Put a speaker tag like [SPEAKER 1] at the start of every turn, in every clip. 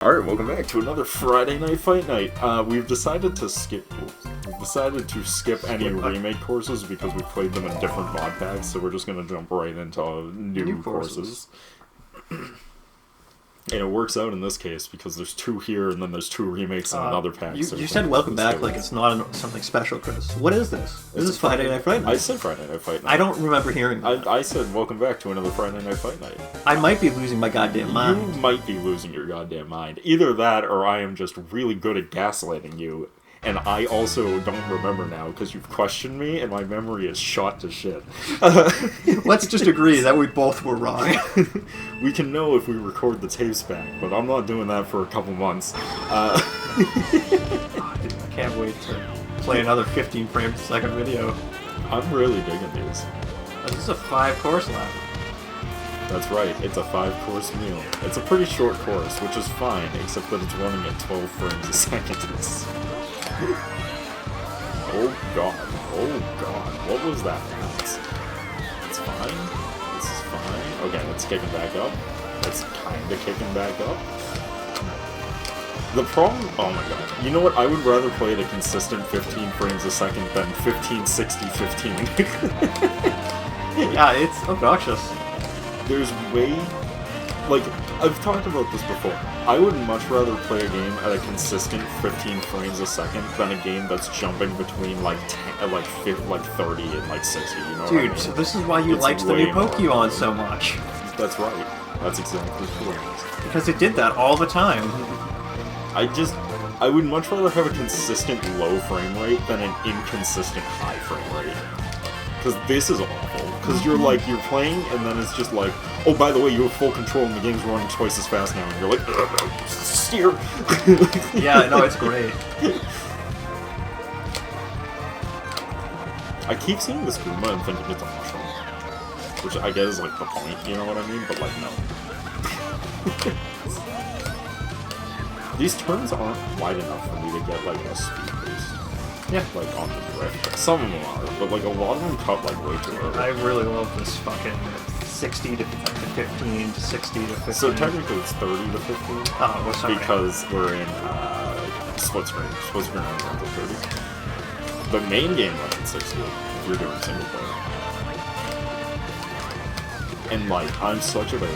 [SPEAKER 1] Alright, welcome back to another Friday Night Fight Night. We've decided to skip any remake courses because we played them in different mod packs, so we're just gonna jump right into new courses. And it works out in this case because there's two here and then there's two remakes in another pack.
[SPEAKER 2] You said welcome back like it's not something special, Chris. What is this? This is Friday Night Fight Night.
[SPEAKER 1] I said Friday Night Fight Night.
[SPEAKER 2] I don't remember hearing that.
[SPEAKER 1] I said welcome back to another Friday Night Fight Night.
[SPEAKER 2] I might be losing my goddamn mind.
[SPEAKER 1] You might be losing your goddamn mind. Either that or I am just really good at gaslighting you. And I also don't remember now because you've questioned me and my memory is shot to shit.
[SPEAKER 2] Let's just agree that we both were wrong.
[SPEAKER 1] We can know if we record the tapes back, but I'm not doing that for a couple months.
[SPEAKER 2] I can't wait to play another 15 frames a second video.
[SPEAKER 1] I'm really digging these.
[SPEAKER 2] This is a 5-course lap.
[SPEAKER 1] That's right, it's a 5-course meal. It's a pretty short course, which is fine, except that it's running at 12 frames a second. Oh god, what was that? It's fine. This is fine. Okay, let's kick it back up. It's kinda kicking back up. The problem, oh my god. You know what, I would rather play at a consistent 15 frames a second than 15, 60, 15.
[SPEAKER 2] Yeah, it's obnoxious.
[SPEAKER 1] There's way, like, I've talked about this before. I would much rather play a game at a consistent 15 frames a second than a game that's jumping between like 10, like 30 and like 60. You know what I mean?
[SPEAKER 2] So this is why you liked the new Pokemon so much.
[SPEAKER 1] That's right. That's exactly true.
[SPEAKER 2] Because it did that all the time.
[SPEAKER 1] I would much rather have a consistent low frame rate than an inconsistent high frame rate. Because this is awful. Because you're playing, and then it's just like, oh, by the way, you have full control, and the game's running twice as fast now, and you're like, steer!
[SPEAKER 2] Yeah, no, it's great.
[SPEAKER 1] I keep seeing this Goomba and thinking it's a mushroom. Which I guess is, like, the point, you know what I mean? But, like, no. These turns aren't wide enough for me to get, like, a speed boost. Yeah, like on the drift. Some of them are, but like a lot of them cut like way too early.
[SPEAKER 2] I really love this fucking 60 to 15 to 60 to 15.
[SPEAKER 1] So technically it's 30 to 15.
[SPEAKER 2] Oh, well, sorry.
[SPEAKER 1] Because we're in split screen. Split screen runs at 30. The main game runs at 60 if you're doing single player. And like, I'm such of a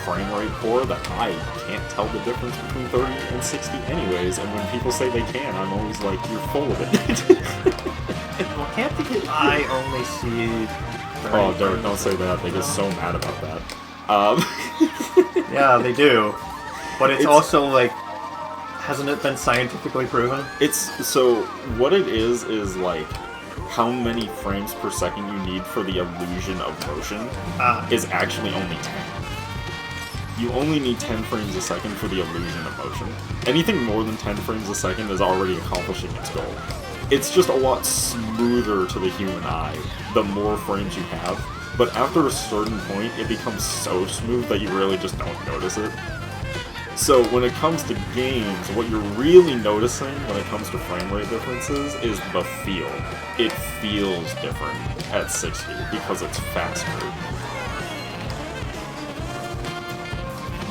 [SPEAKER 1] frame rate whore that I can't tell the difference between 30 and 60 anyways, and when people say they can, I'm always like, you're full of it.
[SPEAKER 2] Well, can't because I only see 30.
[SPEAKER 1] Oh, Derek, don't say that. They get so mad about that.
[SPEAKER 2] Yeah, they do. But it's also like, hasn't it been scientifically proven?
[SPEAKER 1] So, what it is like, how many frames per second you need for the illusion of motion is actually only 10. You only need 10 frames a second for the illusion of motion. Anything more than 10 frames a second is already accomplishing its goal. It's just a lot smoother to the human eye the more frames you have, but after a certain point it becomes so smooth that you really just don't notice it. So when it comes to games, what you're really noticing when it comes to frame rate differences is the feel. It feels different at 60 because it's faster.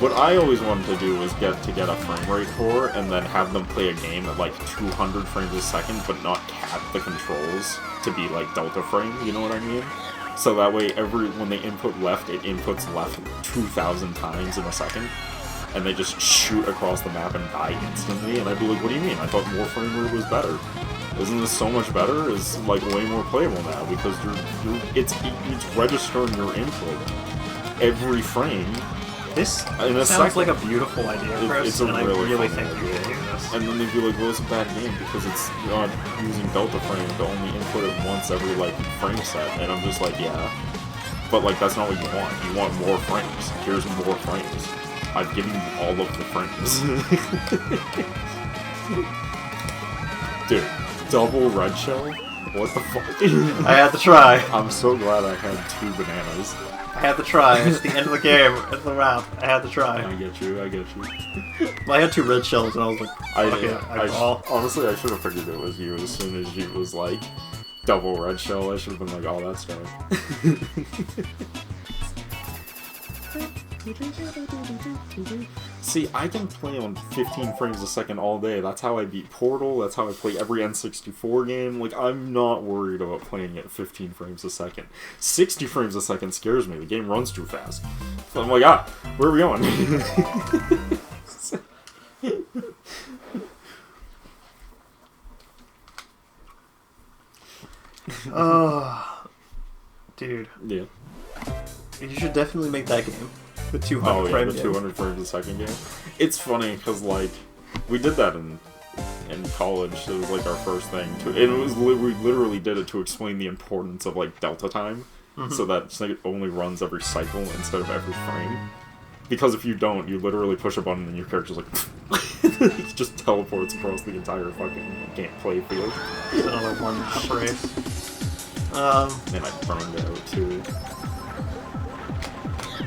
[SPEAKER 1] What I always wanted to do was get a frame rate whore and then have them play a game at like 200 frames a second but not cap the controls to be like delta frame, you know what I mean? So that way when they input left, it inputs left 2,000 times in a second. And they just shoot across the map and die instantly, and I'd be like, what do you mean? I thought more frame rate was better. Isn't this so much better? It's like way more playable now because it's registering your input every frame.
[SPEAKER 2] This sounds like a beautiful idea, Chris,
[SPEAKER 1] it's a
[SPEAKER 2] and
[SPEAKER 1] really
[SPEAKER 2] I really
[SPEAKER 1] fun
[SPEAKER 2] think you
[SPEAKER 1] idea.
[SPEAKER 2] can do this.
[SPEAKER 1] And then they'd be like, well, it's a bad game because it's not using delta frame to only input it once every like frame set, and I'm just like, yeah. But like, that's not what you want. You want more frames. Here's more frames. I've given you all of the frames. Dude, double red shell? What the fuck?
[SPEAKER 2] I had to try.
[SPEAKER 1] I'm so glad I had 2 bananas.
[SPEAKER 2] I had to try. It's the end of the game. It's the wrap. I had to try.
[SPEAKER 1] I get you.
[SPEAKER 2] Well, I had 2 red shells and I was like,
[SPEAKER 1] honestly, I should have figured it was you as soon as you was like, double red shell. I should have been like, oh, that's dope. See, I can play on 15 frames a second all day. That's how I beat Portal. That's how I play every N64 game. Like, I'm not worried about playing at 15 frames a second. 60 frames a second scares me. The game runs too fast. So I'm like, where are we going?
[SPEAKER 2] Oh, dude.
[SPEAKER 1] Yeah.
[SPEAKER 2] You should definitely make that game. The 200
[SPEAKER 1] Oh yeah,
[SPEAKER 2] frame
[SPEAKER 1] the
[SPEAKER 2] game.
[SPEAKER 1] 200 frames a second game. It's funny because like we did that in college. It was like our first thing. We literally did it to explain the importance of like delta time, so that it only runs every cycle instead of every frame. Because if you don't, you literally push a button and your character's like he just teleports across the entire fucking gameplay field.
[SPEAKER 2] It's another one race.
[SPEAKER 1] And I burned out too.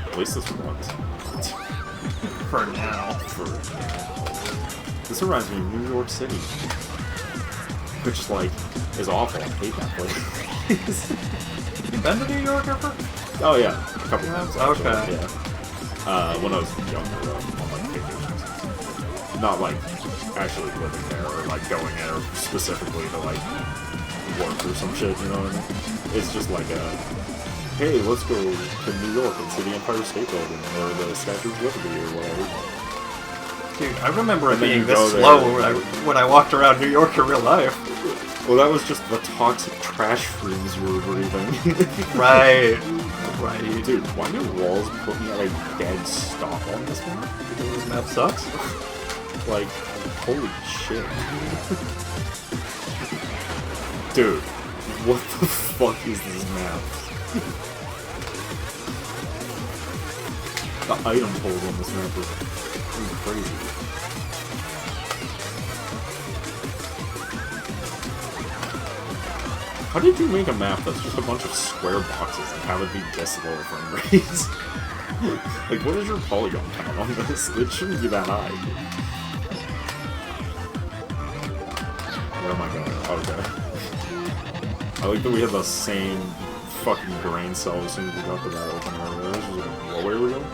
[SPEAKER 1] At least this runs.
[SPEAKER 2] For now.
[SPEAKER 1] This reminds me of New York City. Which, like, is awful. I hate that place.
[SPEAKER 2] You been to New York ever?
[SPEAKER 1] Oh, yeah. A couple times, actually.
[SPEAKER 2] Okay.
[SPEAKER 1] Yeah. When I was younger, on, like, vacations. Not, like, actually living there or, like, going there specifically to, like, work or some shit, you know what I mean? It's just like hey, let's go to New York and see the Empire State Building or the Statue of Liberty or whatever.
[SPEAKER 2] Dude, I remember it
[SPEAKER 1] And then
[SPEAKER 2] being
[SPEAKER 1] you
[SPEAKER 2] this
[SPEAKER 1] go
[SPEAKER 2] slow
[SPEAKER 1] there,
[SPEAKER 2] when I walked around New York in real life.
[SPEAKER 1] Well, that was just the toxic trash fumes you were breathing.
[SPEAKER 2] Right.
[SPEAKER 1] Dude, why do walls put me at a dead stop on this one?
[SPEAKER 2] This map sucks.
[SPEAKER 1] Like, holy shit. Dude, what the fuck is this map? The item hold on this map is crazy. How did you make a map that's just a bunch of square boxes and have it be this low frame rates? Like, what is your polygon count on this? It shouldn't be that high. Where am I going? Okay. I like that we have the same fucking grain cell as soon as we got to that open area. This is like, where are we going?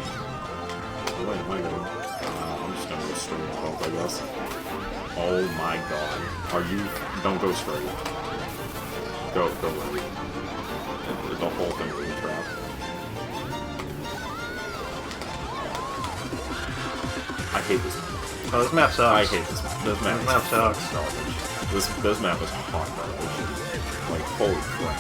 [SPEAKER 1] Where am I going? I'm just gonna go straight up, I guess. Oh my god. Are you... Don't go straight. Go right. The whole thing will be a trap. I hate this map.
[SPEAKER 2] Oh, this map sucks.
[SPEAKER 1] I hate this map. This map
[SPEAKER 2] sucks.
[SPEAKER 1] Garbage. This map is hot garbage. Like, holy crap.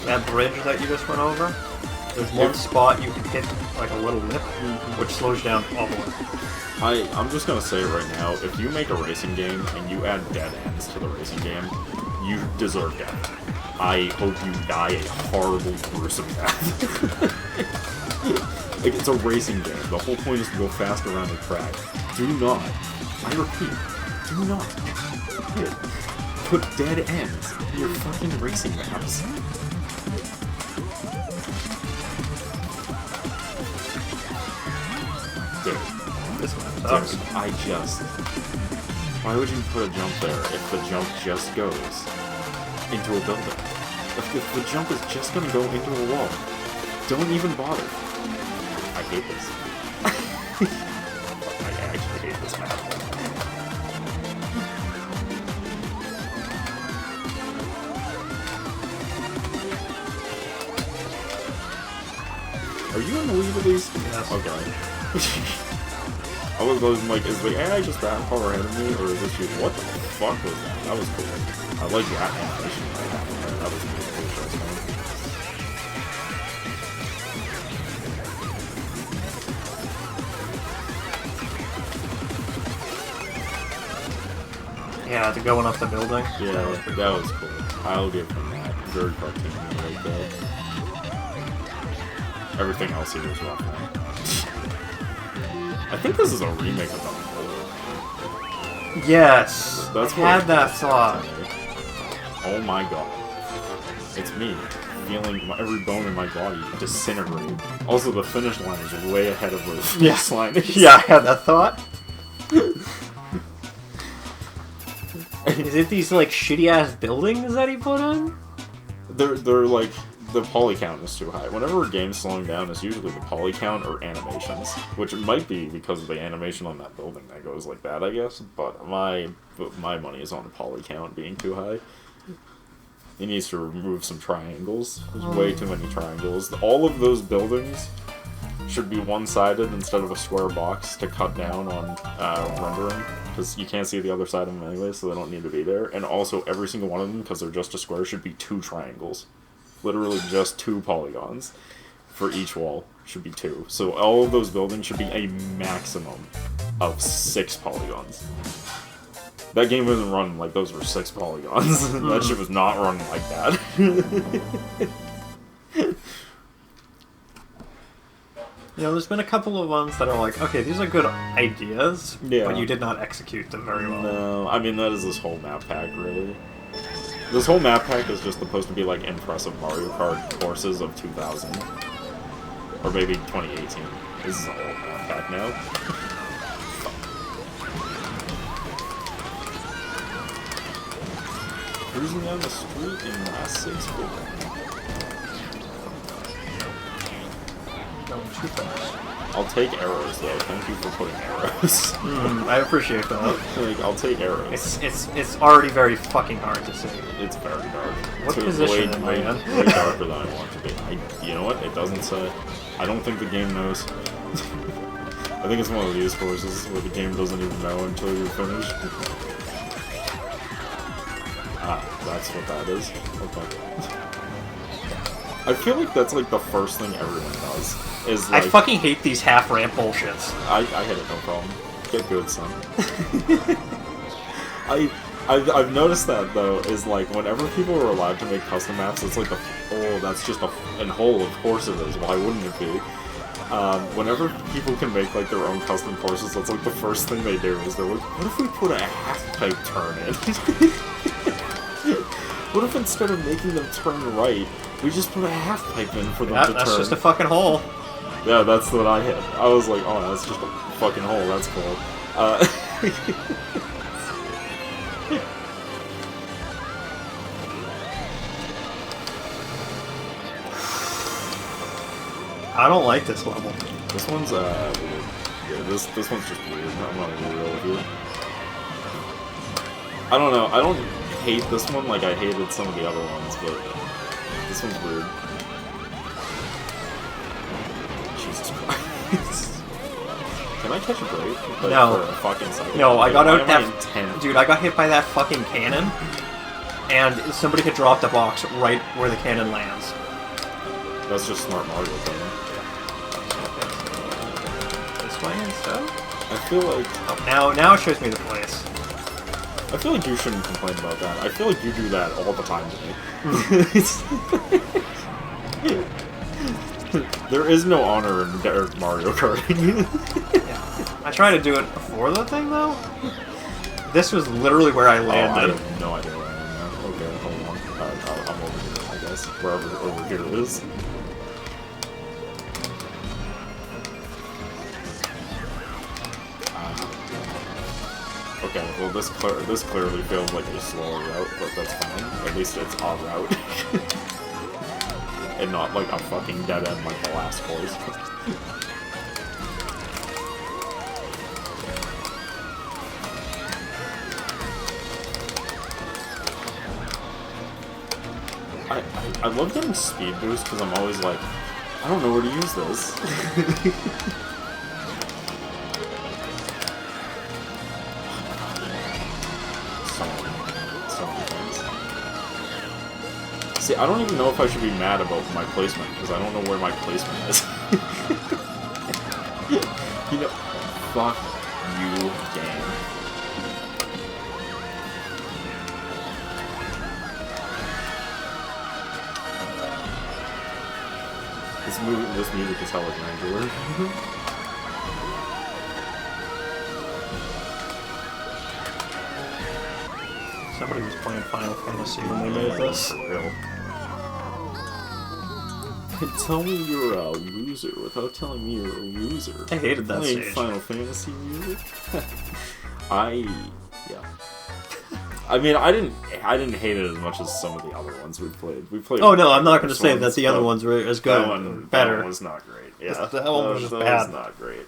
[SPEAKER 2] That bridge that you just went over, there's one spot you can hit like a little lip, which slows down all the way.
[SPEAKER 1] I'm just gonna say it right now, if you make a racing game and you add dead ends to the racing game, you deserve death. I hope you die a horrible, gruesome death. Like, it's a racing game. The whole point is to go fast around the track. Do not, I repeat, do not put dead ends in your fucking racing maps. Dude,
[SPEAKER 2] This map sucks.
[SPEAKER 1] Why would you put a jump there if the jump just goes into a building? If the jump is just gonna go into a wall, don't even bother. I hate this. I actually hate this map. Are you in the lead of these?
[SPEAKER 2] Yes.
[SPEAKER 1] Okay. I was like, is the AI just that far ahead of me, or is this you? What the fuck was that? That was cool. I like that animation that happened there. That was really interesting.
[SPEAKER 2] Yeah, going up the building.
[SPEAKER 1] Yeah, that was cool. I'll give him that. Very cartoony right there. Everything else here is rough, man. I think this is a remake of the
[SPEAKER 2] Yes,
[SPEAKER 1] That's
[SPEAKER 2] I
[SPEAKER 1] what
[SPEAKER 2] had
[SPEAKER 1] it
[SPEAKER 2] that
[SPEAKER 1] is
[SPEAKER 2] thought.
[SPEAKER 1] to me. Oh my god. It's me, feeling every bone in my body disintegrate. Also, the finish line is way ahead of the
[SPEAKER 2] Yes.
[SPEAKER 1] line.
[SPEAKER 2] Yeah, I had that thought. Is it these like shitty ass buildings that he put in?
[SPEAKER 1] they're like, the poly count is too high. Whenever a game's slowing down, it's usually the poly count or animations, which might be because of the animation on that building that goes like that, I guess. But my money is on the poly count being too high. He needs to remove some triangles. There's way too many triangles. All of those buildings should be one-sided instead of a square box to cut down on rendering, because you can't see the other side of them anyway, so they don't need to be there. And also, every single one of them, because they're just a square, should be 2 triangles. Literally just 2 polygons for each wall. Should be 2. So all of those buildings should be a maximum of 6 polygons. That game wasn't run like those were 6 polygons. That shit was not run like that.
[SPEAKER 2] You know, there's been a couple of ones that are like, okay, these are good ideas,
[SPEAKER 1] Yeah.
[SPEAKER 2] but you did not execute them very well.
[SPEAKER 1] No, I mean, that is this whole map pack, really. This whole map pack is just supposed to be like impressive Mario Kart courses of 2000. Or maybe 2018. This is a whole map pack now. Cruising down the street in my 6-4.
[SPEAKER 2] Going too fast.
[SPEAKER 1] I'll take arrows, though. Thank you for putting arrows.
[SPEAKER 2] I appreciate that.
[SPEAKER 1] Like, I'll take arrows.
[SPEAKER 2] It's already very fucking hard to see.
[SPEAKER 1] It's very dark.
[SPEAKER 2] What
[SPEAKER 1] It's
[SPEAKER 2] position
[SPEAKER 1] way,
[SPEAKER 2] am I
[SPEAKER 1] way,
[SPEAKER 2] in?
[SPEAKER 1] way darker than I want to be. You know what? It doesn't say. I don't think the game knows. I think it's one of these courses where the game doesn't even know until you're finished. Ah, that's what that is. Okay. I feel like that's like the first thing everyone does. Is like,
[SPEAKER 2] I fucking hate these half-ramp bullshits.
[SPEAKER 1] I hit it, no problem. Get good, son. I've noticed that, though, is like, whenever people are allowed to make custom maps, it's like, that's just an hole, of course it is, why wouldn't it be? Whenever people can make, like, their own custom courses, that's like the first thing they do, is they're like, what if we put a half-pipe turn in? What if instead of making them turn right, we just put a half-pipe in for them to turn?
[SPEAKER 2] That's just a fucking hole.
[SPEAKER 1] Yeah, that's what I hit. I was like, oh, that's just a fucking hole, that's cool.
[SPEAKER 2] I don't like this level.
[SPEAKER 1] This one's, weird. Yeah, this one's just weird. I'm not gonna be real with you. I don't know, I don't hate this one like I hated some of the other ones, but this one's weird. Jesus Christ. Can I catch a break? Like,
[SPEAKER 2] No.
[SPEAKER 1] For a fucking second?
[SPEAKER 2] No, I got out
[SPEAKER 1] Why am I
[SPEAKER 2] that...
[SPEAKER 1] intent?
[SPEAKER 2] Dude, I got hit by that fucking cannon, and somebody had dropped a box right where the cannon lands.
[SPEAKER 1] That's just smart Mario thing.
[SPEAKER 2] This way instead?
[SPEAKER 1] I feel like...
[SPEAKER 2] Oh, now it shows me the place.
[SPEAKER 1] I feel like you shouldn't complain about that. I feel like you do that all the time to me. There is no honor in Mario Karting.
[SPEAKER 2] Yeah. I tried to do it before the thing, though. This was literally where I
[SPEAKER 1] I
[SPEAKER 2] landed.
[SPEAKER 1] have no idea where I am now. Okay, hold on. I'm over here, I guess. Wherever over here is. Okay, well this clearly feels like a slower route, but that's fine. At least it's a route. And not like a fucking dead end like the last course. I love getting speed boost because I'm always like, I don't know where to use this. So many things. See, I don't even know if I should be mad about my placement because I don't know where my placement is. You know, fuck you, game. This music is hella granular.
[SPEAKER 2] Somebody was playing Final Fantasy when they made this.
[SPEAKER 1] For real. Tell me you're a loser without telling me you're a loser.
[SPEAKER 2] I hated that
[SPEAKER 1] Playing
[SPEAKER 2] stage.
[SPEAKER 1] Final Fantasy music? Yeah. I mean, I didn't hate it as much as some of the other ones we played. We played.
[SPEAKER 2] Oh no, I'm not going to say that the other ones were as good or better.
[SPEAKER 1] That one was not great. Yeah,
[SPEAKER 2] that one was just bad.
[SPEAKER 1] Was not great.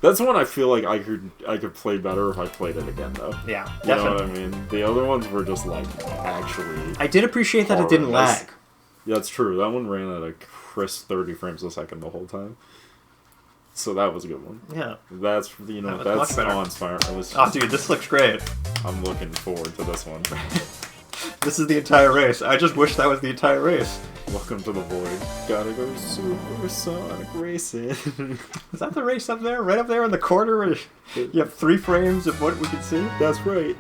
[SPEAKER 1] That's one I feel like I could play better if I played it again, though.
[SPEAKER 2] Yeah,
[SPEAKER 1] you
[SPEAKER 2] definitely.
[SPEAKER 1] know what I mean? The other ones were just like actually.
[SPEAKER 2] I did appreciate that it didn't lag.
[SPEAKER 1] Yeah, that's true. That one ran at a crisp 30 frames a second the whole time. So that was a good one.
[SPEAKER 2] Yeah.
[SPEAKER 1] That's that's awe-inspiring.
[SPEAKER 2] Oh, dude, this looks great.
[SPEAKER 1] I'm looking forward to this one.
[SPEAKER 2] This is the entire race. I just wish that was the entire race.
[SPEAKER 1] Welcome to the void. Gotta go supersonic racing.
[SPEAKER 2] Is that the race up there? Right up there in the corner where you have 3 frames of what we can see?
[SPEAKER 1] That's right.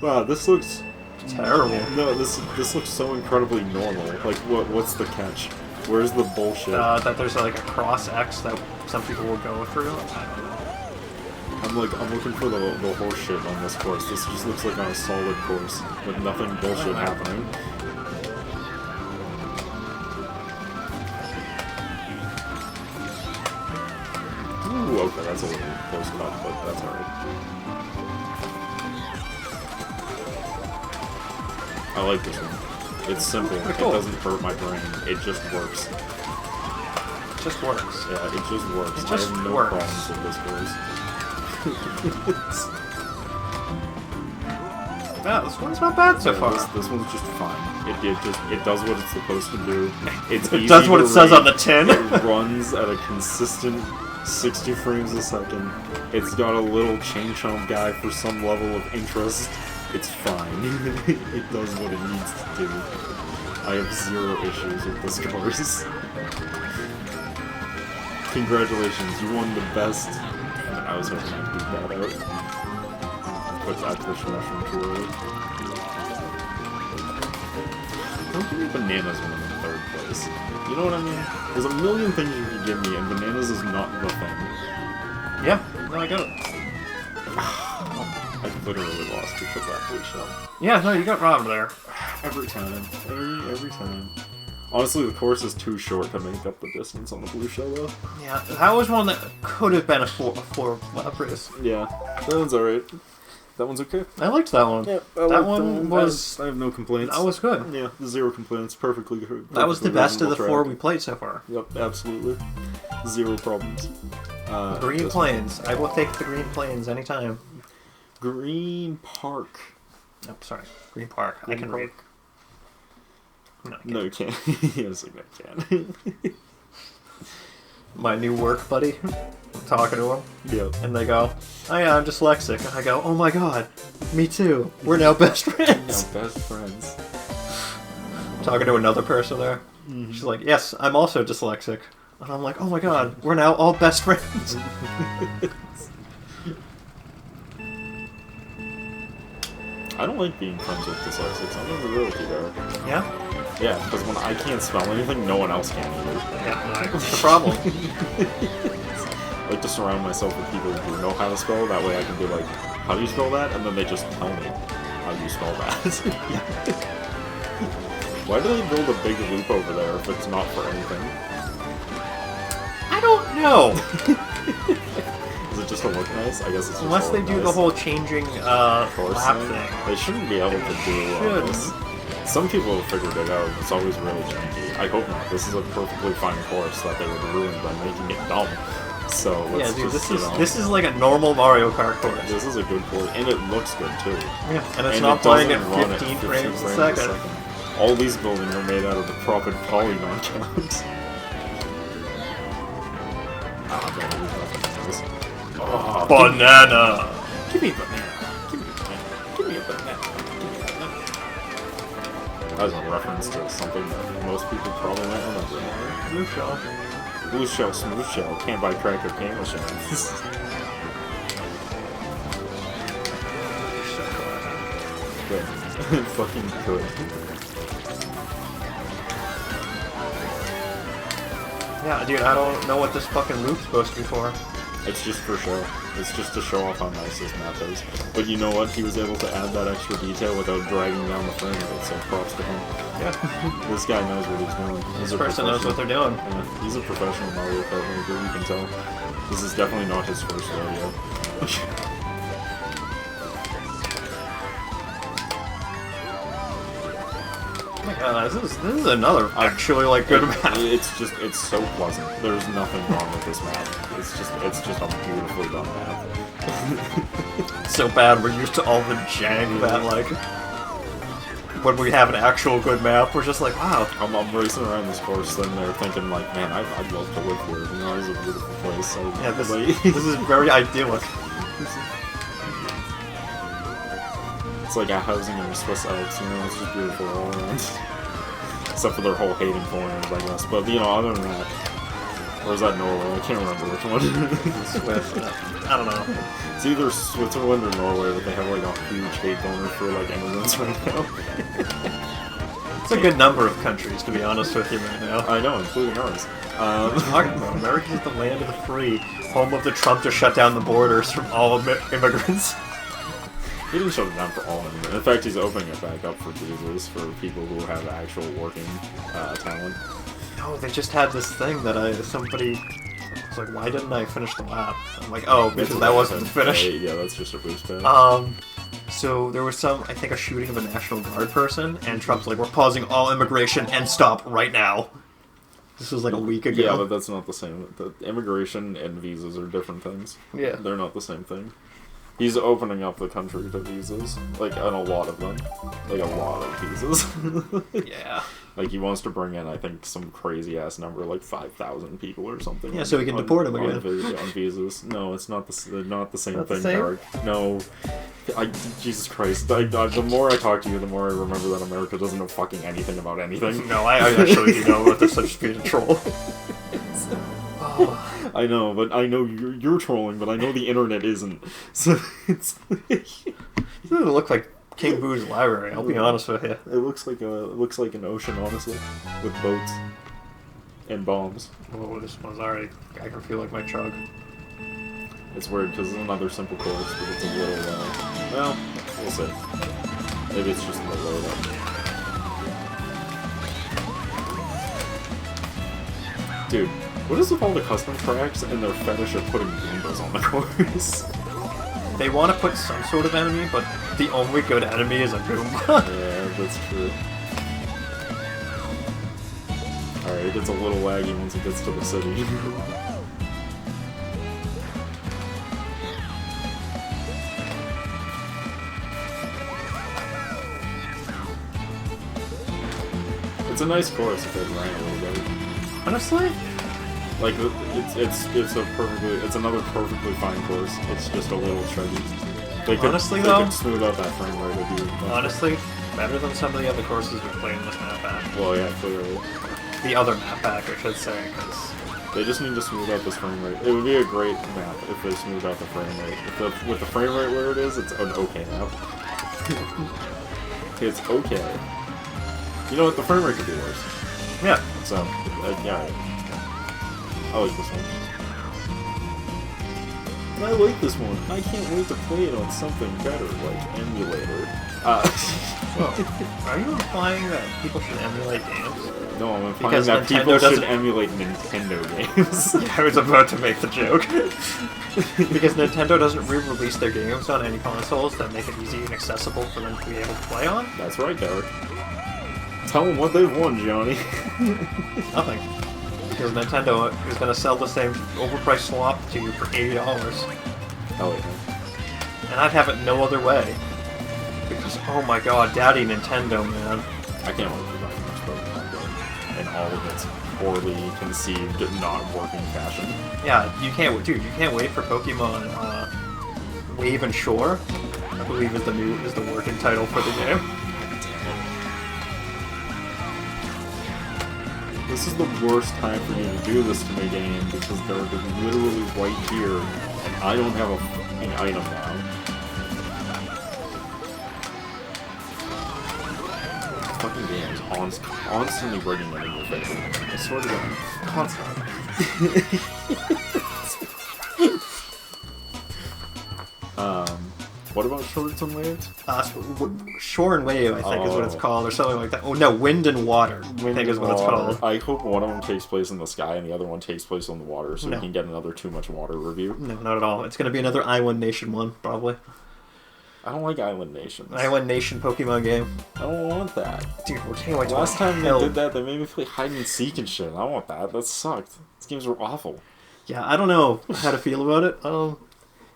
[SPEAKER 1] Wow, this looks
[SPEAKER 2] terrible.
[SPEAKER 1] No, this looks so incredibly normal. Like, what's the catch? Where's the bullshit?
[SPEAKER 2] That there's like a cross X that some people will go through. I don't know.
[SPEAKER 1] I'm looking for the horse shit on this course. This just looks like a solid course with nothing bullshit happening. Ooh, okay, that's a little close enough, but that's alright. I like this one. It's simple.
[SPEAKER 2] Cool.
[SPEAKER 1] It doesn't hurt my brain. It just works.
[SPEAKER 2] It just works.
[SPEAKER 1] Yeah, it just works.
[SPEAKER 2] It just
[SPEAKER 1] I have no
[SPEAKER 2] works.
[SPEAKER 1] problems with this course.
[SPEAKER 2] Yeah, this one's not bad so far.
[SPEAKER 1] This one's just fine. It does what it's supposed to do. It's
[SPEAKER 2] it does what it says on the tin.
[SPEAKER 1] It runs at a consistent 60 frames a second. It's got a little chain chomp guy for some level of interest. It's fine. It does what it needs to do. I have 0 issues with this course. Congratulations, you won the best. Damn it, I was hoping I'd beat that out. But I pushed mushroom too early. Don't give me bananas when I'm in 3rd place. You know what I mean? There's a million things you can give me, and bananas is not the thing.
[SPEAKER 2] Yeah, no, I got it.
[SPEAKER 1] I literally lost because of that blue shell.
[SPEAKER 2] Yeah, no, you got robbed there.
[SPEAKER 1] Every time. Every time. Honestly, the course is too short to make up the distance on the blue shell, though.
[SPEAKER 2] Yeah, that was one that could have been a four lap race.
[SPEAKER 1] Yeah, that one's alright. That one's okay.
[SPEAKER 2] I liked that one.
[SPEAKER 1] Yeah,
[SPEAKER 2] that one was...
[SPEAKER 1] I have no complaints.
[SPEAKER 2] That was good.
[SPEAKER 1] Yeah, 0 complaints. Perfectly good.
[SPEAKER 2] That was the best of the 4 we played so far.
[SPEAKER 1] Yep, absolutely. 0 problems.
[SPEAKER 2] Green Plains. I will take the Green Plains anytime.
[SPEAKER 1] Green Park.
[SPEAKER 2] Oh, sorry. Green Park. I can read.
[SPEAKER 1] No, you can't. Yes, I can.
[SPEAKER 2] My new work buddy. I'm talking to him.
[SPEAKER 1] Yep.
[SPEAKER 2] And they go, oh yeah, I'm dyslexic. And I go, oh my god, me too. We're now best friends.
[SPEAKER 1] Now best friends.
[SPEAKER 2] I'm talking to another person there. Mm-hmm. She's like, yes, I'm also dyslexic. And I'm like, oh my god, we're now all best friends.
[SPEAKER 1] I don't like being friends with dyslexics. I'm never really there.
[SPEAKER 2] Yeah?
[SPEAKER 1] Yeah, because when I can't spell anything, no one else can either.
[SPEAKER 2] Yeah, that's the problem.
[SPEAKER 1] I like to surround myself with people who know how to spell. That way I can be like, how do you spell that? And then they just tell me how you spell that. Why do they build a big loop over there if it's not for anything?
[SPEAKER 2] I don't know.
[SPEAKER 1] Is it just to look nice? I guess it's just
[SPEAKER 2] unless they do
[SPEAKER 1] nice.
[SPEAKER 2] The whole changing lap thing.
[SPEAKER 1] They shouldn't be able to do this. Some people have figured it out. It's always really janky. I hope not. This is a perfectly fine course that they would ruin by making it dumb. So let's
[SPEAKER 2] this is like a normal Mario Kart course.
[SPEAKER 1] This is a good course, and it looks good too.
[SPEAKER 2] Yeah, and it's not playing at 15 frames a second.
[SPEAKER 1] All these buildings are made out of the proper polygon count.
[SPEAKER 2] Banana!
[SPEAKER 1] Give me a banana. Give me a banana. Give me a banana. That was a reference to something that most people probably might remember.
[SPEAKER 2] Blue shell.
[SPEAKER 1] Blue shell, smooth shell, can't buy crack or paint machines. Good. Fucking good.
[SPEAKER 2] Yeah, dude, I don't know what this fucking loop's supposed to be for.
[SPEAKER 1] It's just for show. It's just to show off how nice this map is. But you know what? He was able to add that extra detail without dragging down the frame rate, so props to him.
[SPEAKER 2] Yeah.
[SPEAKER 1] This guy knows what he's doing.
[SPEAKER 2] This person knows what they're doing.
[SPEAKER 1] Yeah, he's a professional Mario Kart maker, you can tell. This is definitely not his first rodeo.
[SPEAKER 2] my god, this is another actually like good map.
[SPEAKER 1] It's so pleasant. There's nothing wrong with this map. It's just a beautifully done map.
[SPEAKER 2] So bad we're used to all the jank that like when we have an actual good map, we're just like, wow.
[SPEAKER 1] I'm racing around this course sitting there thinking like, man, I'd love to live here. You know, it's a beautiful place. So,
[SPEAKER 2] yeah, this is very idyllic.
[SPEAKER 1] It's like a housing in the Swiss Alps, you know, it's just beautiful all around. Except for their whole hating foreigners, I guess. But, you know, other than that... Or is that Norway? I can't remember which one.
[SPEAKER 2] Swiss. I don't know.
[SPEAKER 1] It's either Switzerland or Norway, but they have, like, a huge hate donor for, like, immigrants right now.
[SPEAKER 2] It's a good number of countries, to be honest with you right now.
[SPEAKER 1] I know, including ours.
[SPEAKER 2] Talking about America is the land of the free, home of the Trump to shut down the borders from all immigrants.
[SPEAKER 1] He didn't shut it down for all of them. In fact, he's opening it back up for visas for people who have actual working talent.
[SPEAKER 2] No, they just had this thing that somebody was like, why didn't I finish the lap? I'm like, oh, because that wasn't the finish.
[SPEAKER 1] Yeah, that's just a boost pad.
[SPEAKER 2] So there was I think a shooting of a National Guard person, and Trump's like, we're pausing all immigration and stop right now. This was like a week ago.
[SPEAKER 1] Yeah, but that's not the same. The immigration and visas are different things.
[SPEAKER 2] Yeah.
[SPEAKER 1] They're not the same thing. He's opening up the country to visas, like, on a lot of them. Like, a lot of visas.
[SPEAKER 2] Yeah.
[SPEAKER 1] Like, he wants to bring in, I think, some crazy-ass number, like 5,000 people or something.
[SPEAKER 2] Yeah, so we can deport them again.
[SPEAKER 1] On visas. No, it's not the same
[SPEAKER 2] not
[SPEAKER 1] thing,
[SPEAKER 2] the same?
[SPEAKER 1] Kart. No. Jesus Christ. The more I talk to you, the more I remember that America doesn't know fucking anything about anything.
[SPEAKER 2] No, I actually do know that they're such being a troll.
[SPEAKER 1] I know, but I know you're trolling, but I know the internet isn't. So it's...
[SPEAKER 2] It doesn't look like King Boo's library, I'll be honest with you.
[SPEAKER 1] It looks like an ocean, honestly, with boats and bombs.
[SPEAKER 2] Oh, this one's already... I can feel like my chug.
[SPEAKER 1] It's weird, because it's another simple course, but it's a little, well, we'll see. Maybe it's just the load up. Dude, what is with all the custom tracks and their fetish of putting Goombas on the course?
[SPEAKER 2] They want to put some sort of enemy, but the only good enemy is a Goomba.
[SPEAKER 1] Yeah, that's true. Alright, it gets a little laggy once it gets to the city. It's a nice course if it ran a little better.
[SPEAKER 2] Honestly?
[SPEAKER 1] Like, it's another perfectly fine course. It's just a little chuggy. They could smooth out that frame rate if you...
[SPEAKER 2] Honestly, better than some of the other courses we've played in this map pack.
[SPEAKER 1] Well, yeah, clearly.
[SPEAKER 2] The other map pack, I should say, because...
[SPEAKER 1] They just need to smooth out this frame rate. It would be a great map if they smooth out the frame rate. With the frame rate where it is, it's an okay map. It's okay. You know what? The frame rate could be worse.
[SPEAKER 2] Yeah.
[SPEAKER 1] So, yeah. I like this one. I like this one. I can't wait to play it on something better, like emulator.
[SPEAKER 2] Well, are you implying that people should emulate games?
[SPEAKER 1] No, I'm implying that people should emulate Nintendo games.
[SPEAKER 2] Yeah, I was about to make the joke. Because Nintendo doesn't re-release their games on any consoles that make it easy and accessible for them to be able to play on.
[SPEAKER 1] That's right, Derek. Tell them what they've won, Johnny.
[SPEAKER 2] Nothing. Because Nintendo is going to sell the same overpriced slop to you for $80.
[SPEAKER 1] Oh, yeah.
[SPEAKER 2] And I'd have it no other way. Because, oh my god, Daddy Nintendo, man.
[SPEAKER 1] I can't wait for that much Pokemon Go. In all of its poorly conceived, not working fashion.
[SPEAKER 2] Yeah, you can't, dude, you can't wait for Pokemon Wave and Shore. I believe is the working title for the game.
[SPEAKER 1] This is the worst time for you to do this to me, game, because they're literally right here, and I don't have a fucking item now. This fucking game is constantly breaking it in your face. I swear to God. Constantly. What about Shorts and Waves?
[SPEAKER 2] Shore and Wave, I think, is what it's called, or something like that. Oh no, Wind and Water, I think is what it's called.
[SPEAKER 1] I hope one of them takes place in the sky and the other one takes place on the water, so we can get another Too Much Water review.
[SPEAKER 2] No, not at all. It's going to be another I1 Nation one, probably.
[SPEAKER 1] I don't like Island Nations.
[SPEAKER 2] Island Nation Pokemon game.
[SPEAKER 1] I don't want that.
[SPEAKER 2] Dude, we're taking away
[SPEAKER 1] Last time
[SPEAKER 2] hell.
[SPEAKER 1] they did that, they made me play hide and seek and shit. I don't want that. That sucked. These games were awful.
[SPEAKER 2] Yeah, I don't know how to feel about it.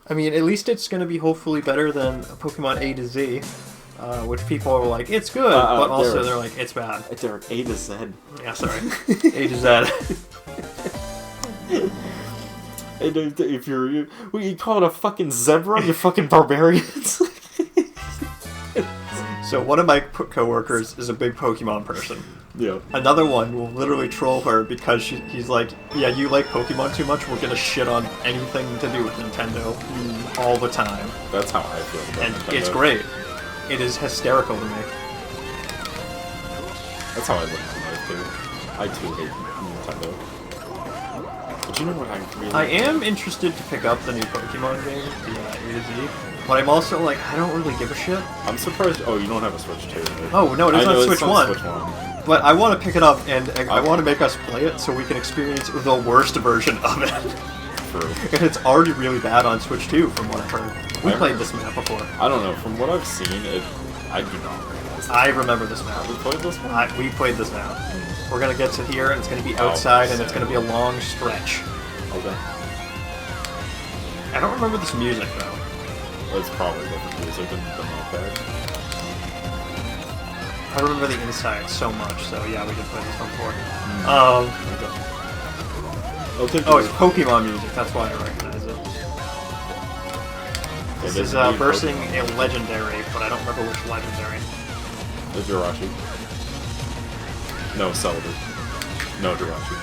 [SPEAKER 2] I mean, at least it's going to be hopefully better than Pokemon A to Z, which people are like, it's good, but also
[SPEAKER 1] Derek.
[SPEAKER 2] they're like, it's bad.
[SPEAKER 1] Derek, A to Z.
[SPEAKER 2] Yeah, sorry. A to Z.
[SPEAKER 1] And if you call it a fucking zebra, you fucking barbarians.
[SPEAKER 2] So one of my coworkers is a big Pokemon person.
[SPEAKER 1] Yeah.
[SPEAKER 2] Another one will literally troll her because he's like, yeah, you like Pokemon too much, we're gonna shit on anything to do with Nintendo all the time.
[SPEAKER 1] That's how I feel about
[SPEAKER 2] And
[SPEAKER 1] Nintendo.
[SPEAKER 2] it's great. It is hysterical to me.
[SPEAKER 1] That's how I live my life too. I too hate Nintendo. But you know what I really...
[SPEAKER 2] I am interested to pick up the new Pokemon game, the A to Z, but I'm also like, I don't really give a shit.
[SPEAKER 1] I'm surprised... Oh, you don't have a Switch 2, right?
[SPEAKER 2] Oh, no, it is
[SPEAKER 1] I know
[SPEAKER 2] on
[SPEAKER 1] it's
[SPEAKER 2] Switch
[SPEAKER 1] on
[SPEAKER 2] 1.
[SPEAKER 1] Switch 1.
[SPEAKER 2] But I want to pick it up, and I want to make us play it so we can experience the worst version of it.
[SPEAKER 1] True.
[SPEAKER 2] And it's already really bad on Switch 2, from what I've heard. We played this map before.
[SPEAKER 1] I don't know. From what I've seen, I do not recognize it.
[SPEAKER 2] I remember this map.
[SPEAKER 1] We played this one?
[SPEAKER 2] We played this map. We're going to get to here, and it's going to be outside, and it's going to be a long stretch.
[SPEAKER 1] Okay.
[SPEAKER 2] I don't remember this music, though.
[SPEAKER 1] It's probably different music than the notepad.
[SPEAKER 2] I remember the inside so much, so yeah, we did play this one before.
[SPEAKER 1] Okay.
[SPEAKER 2] Oh, it's Pokemon music, that's why I recognize it. This is versing a legendary, but I don't remember which legendary.
[SPEAKER 1] It's Jirachi. No, Celebi. No, Jirachi.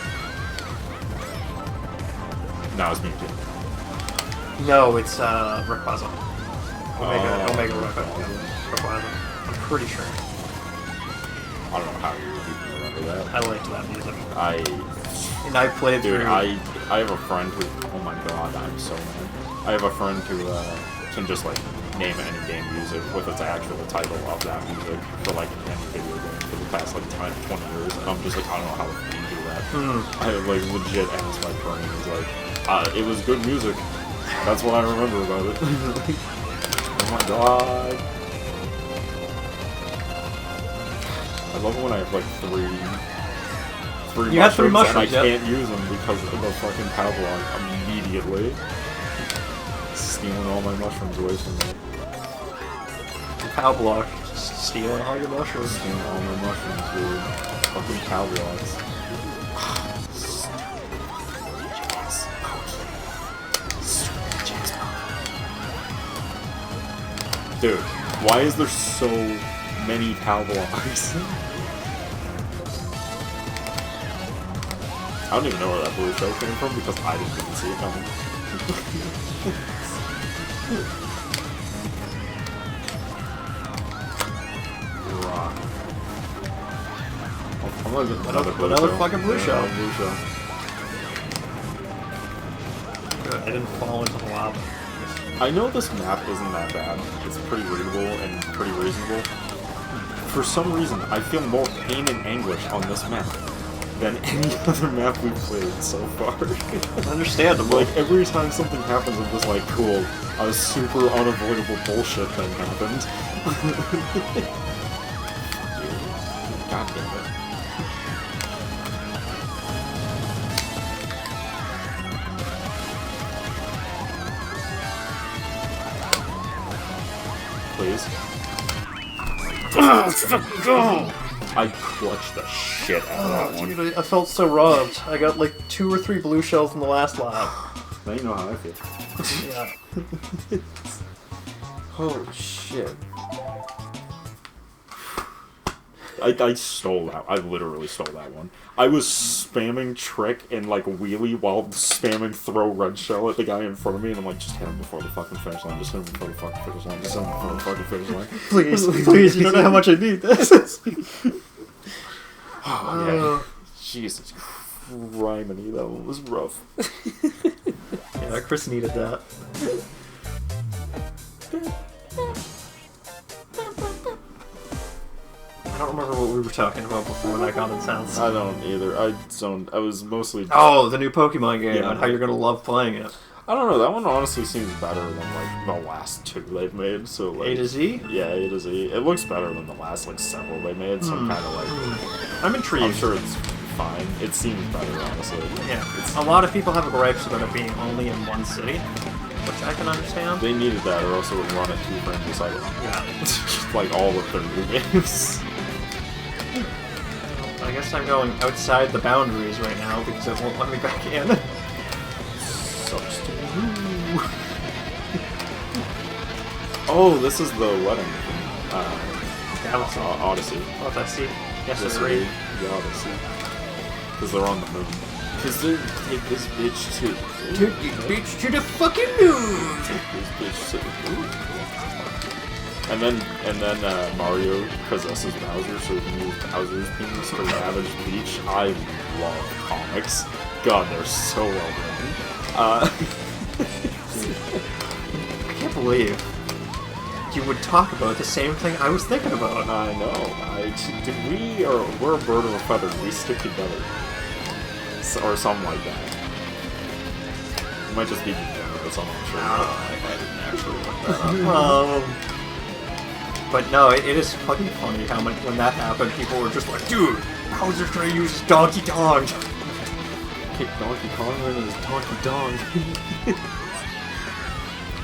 [SPEAKER 1] Now it's Mewtwo.
[SPEAKER 2] No, it's Rayquaza. Omega Rayquaza. I'm pretty sure.
[SPEAKER 1] I don't know how you remember that.
[SPEAKER 2] I liked that music. And I played
[SPEAKER 1] Dude,
[SPEAKER 2] through...
[SPEAKER 1] I have a friend who... Oh my god, I'm so mad. I have a friend who can just, like, name any game music with its actual title of that music for, like, any video game for the past, like, 20 years. And I'm just like, I don't know how you do that. I, like, legit asked my friend. He was like, it was good music. That's what I remember about it. Oh my god. I love it when I have, like, three
[SPEAKER 2] You have three mushrooms,
[SPEAKER 1] and I can't use them because of the fucking Pavlov immediately. Stealing all my mushrooms away from me.
[SPEAKER 2] Pavlov, just stealing all your mushrooms.
[SPEAKER 1] Stealing all my mushrooms, dude. Fucking Pavlovs. Dude, why is there so many Pavlovs? I don't even know where that blue shell came from because I didn't even see it coming. Rock. I'm gonna get another blue
[SPEAKER 2] Another
[SPEAKER 1] shell.
[SPEAKER 2] fucking blue shell.
[SPEAKER 1] Blue shell.
[SPEAKER 2] Good, I didn't fall into the lava.
[SPEAKER 1] I know this map isn't that bad. It's pretty readable and pretty reasonable. For some reason, I feel more pain and anguish on this map than any other map we've played so far.
[SPEAKER 2] Understandable.
[SPEAKER 1] Like, every time something happens, I'm just like, cool, a super unavoidable bullshit thing happened. God damn it. Please. I clutched the shit out of that one.
[SPEAKER 2] Dude, I felt so robbed. I got like 2 or 3 blue shells in the last lap.
[SPEAKER 1] Now you know how I feel.
[SPEAKER 2] Yeah.
[SPEAKER 1] Holy shit. I stole that. I literally stole that one. I was spamming trick and like wheelie while spamming throw red shell at the guy in front of me, and I'm like, just hit him before the fucking finish line. Just hit him before the fucking finish line. Just hit him before the fucking finish line.
[SPEAKER 2] Please, please, you don't know how much I need this.
[SPEAKER 1] Oh, yeah. Jesus criminy, that one was rough.
[SPEAKER 2] Yeah, Chris needed that. I don't remember what we were talking about before that got sounds.
[SPEAKER 1] I don't either. I was mostly...
[SPEAKER 2] Oh, the new Pokemon game
[SPEAKER 1] Yeah.
[SPEAKER 2] and how you're gonna love playing it.
[SPEAKER 1] I don't know, that one honestly seems better than, like, the last 2 they've made, so, like...
[SPEAKER 2] A to Z?
[SPEAKER 1] Yeah, A to Z. It looks better than the last, like, several they made, so I'm kind of, like...
[SPEAKER 2] I'm intrigued.
[SPEAKER 1] I'm sure it's fine. It seems better, honestly.
[SPEAKER 2] Yeah. A lot of people have gripes about it being only in one city, which I can understand.
[SPEAKER 1] They needed that, or else it would run at 2 frames a second.
[SPEAKER 2] Yeah.
[SPEAKER 1] Like all of their new games.
[SPEAKER 2] I guess I'm going outside the boundaries right now because it won't let me back in.
[SPEAKER 1] Sucks to be you. Oh, this is the wedding.
[SPEAKER 2] Galaxy.
[SPEAKER 1] Odyssey.
[SPEAKER 2] Oh, that's the... Yes,
[SPEAKER 1] This
[SPEAKER 2] it's
[SPEAKER 1] is
[SPEAKER 2] right.
[SPEAKER 1] the Odyssey. Because they're on the moon. Because they take this bitch to...
[SPEAKER 2] Take this bitch to the fucking moon!
[SPEAKER 1] Take this bitch to the moon. And then Mario possesses Bowser so he can use Bowser's penis to ravage Peach. I love comics. God, they're so well written.
[SPEAKER 2] I can't believe you would talk about the same thing I was thinking about.
[SPEAKER 1] I know. We're a bird of a feather. We stick together. Or something like that. It might just be degenerate, I'm not sure.
[SPEAKER 2] I didn't actually look that up. But no, it is fucking funny how much when that happened, people were just like, dude, Bowser's trying to use his Donkey Dong.
[SPEAKER 1] Kick Donkey Kong in his Donkey Dong.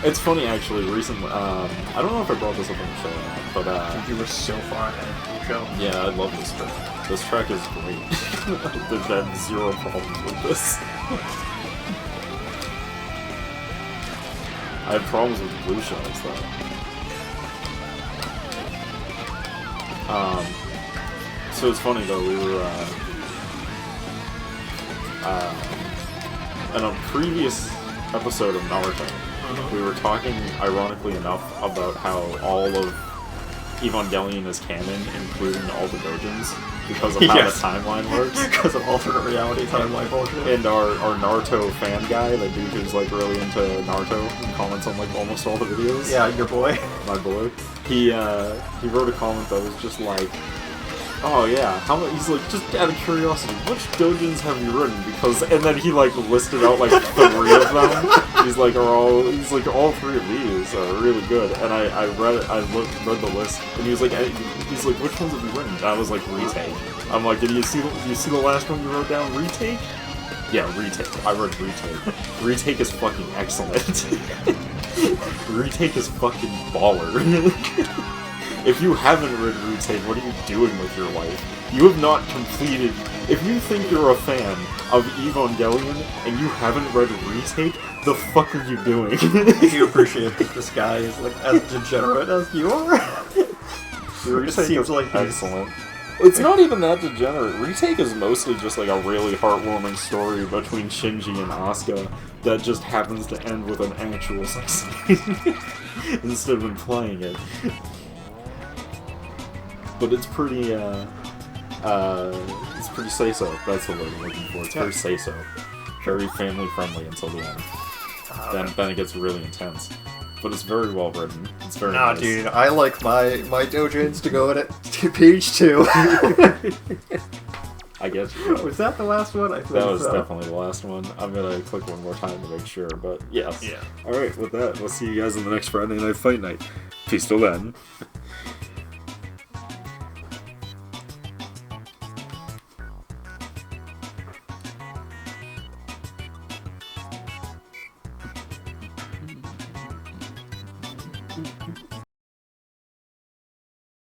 [SPEAKER 1] It's funny, actually, recently, I don't know if I brought this up on the show or not, but,
[SPEAKER 2] Dude, you were so far ahead of the show.
[SPEAKER 1] yeah, I love this track. This track is great. There's been 0 problems with this. I had problems with the blue shells, though. So it's funny, though, we were, in a previous episode of Naruto, we were talking, ironically enough, about how all of Evangelion is canon, including all the dojins, because of how the timeline works.
[SPEAKER 2] Because of alternate reality timeline bullshit.
[SPEAKER 1] And our Naruto fan guy, the dude who's like really into Naruto and comments on like almost all the videos.
[SPEAKER 2] Yeah, your boy.
[SPEAKER 1] My boy. He wrote a comment that was just like, oh yeah, he's like, just out of curiosity, which dojins have you written? Because, and then he like listed out like 3 of them. He's like, all 3 of these are really good. And I read the list, and he was like, which ones have you written? And I was like, retake. I'm like, did you see the last one you wrote down, retake? Yeah, retake. I wrote retake. Retake is fucking excellent. Retake is fucking baller. If you haven't read Retake, what are you doing with your life? You have not completed... If you think you're a fan of Evangelion and you haven't read Retake, the fuck are you doing?
[SPEAKER 2] I do appreciate that this guy is like as degenerate as you are.
[SPEAKER 1] Retake
[SPEAKER 2] seems
[SPEAKER 1] is
[SPEAKER 2] like he's-
[SPEAKER 1] excellent. It's not even that degenerate. Retake is mostly just like a really heartwarming story between Shinji and Asuka that just happens to end with an actual sex scene instead of implying it. But it's pretty, say-so. That's the word I'm looking for. It's very say-so. Very family-friendly until the end. Then it gets really intense. But it's very well written. It's very nice.
[SPEAKER 2] Dude, I like my dojins to go to page 2.
[SPEAKER 1] I get you.
[SPEAKER 2] Was that the last one? I think
[SPEAKER 1] That was
[SPEAKER 2] so.
[SPEAKER 1] definitely the last one. I'm gonna click one more time to make sure, but yes.
[SPEAKER 2] Yeah.
[SPEAKER 1] Alright, with that, we'll see you guys in the next Friday Night Fight Night. Peace till then.